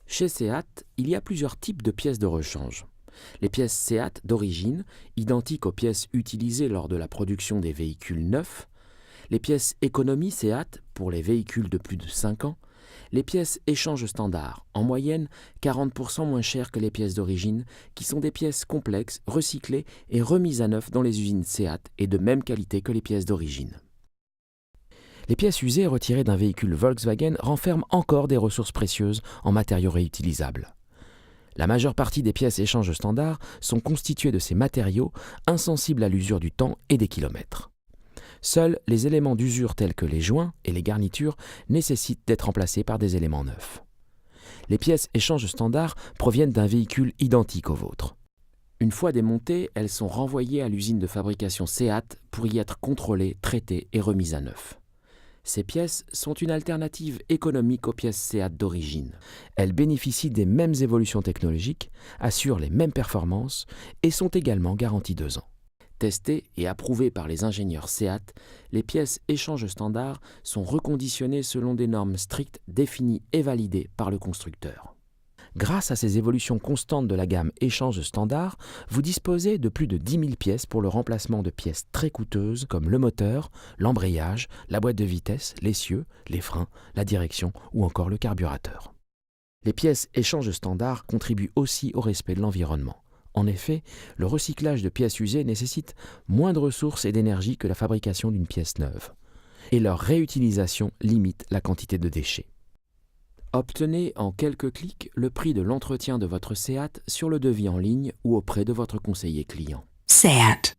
Chez Seat, il y a plusieurs types de pièces de rechange. Les pièces Seat d'origine, identiques aux pièces utilisées lors de la production des véhicules neufs, les pièces économie Seat pour les véhicules de plus de 5 ans, les pièces échange standard, en moyenne 40% moins chères que les pièces d'origine, qui sont des pièces complexes, recyclées et remises à neuf dans les usines Seat et de même qualité que les pièces d'origine. Les pièces usées retirées d'un véhicule Volkswagen renferment encore des ressources précieuses en matériaux réutilisables. La majeure partie des pièces échange standard sont constituées de ces matériaux insensibles à l'usure du temps et des kilomètres. Seuls les éléments d'usure tels que les joints et les garnitures nécessitent d'être remplacés par des éléments neufs. Les pièces échange standard proviennent d'un véhicule identique au vôtre. Une fois démontées, elles sont renvoyées à l'usine de fabrication Seat pour y être contrôlées, traitées et remises à neuf. Ces pièces sont une alternative économique aux pièces Seat d'origine. Elles bénéficient des mêmes évolutions technologiques, assurent les mêmes performances et sont également garanties 2 ans. Testées et approuvées par les ingénieurs Seat, les pièces échange standard sont reconditionnées selon des normes strictes définies et validées par le constructeur. Grâce à ces évolutions constantes de la gamme échange standard, vous disposez de plus de 10 000 pièces pour le remplacement de pièces très coûteuses comme le moteur, l'embrayage, la boîte de vitesse, l'essieu, les freins, la direction ou encore le carburateur. Les pièces échange standard contribuent aussi au respect de l'environnement. En effet, le recyclage de pièces usées nécessite moins de ressources et d'énergie que la fabrication d'une pièce neuve. Et leur réutilisation limite la quantité de déchets. Obtenez en quelques clics le prix de l'entretien de votre Seat sur le devis en ligne ou auprès de votre conseiller client. Seat.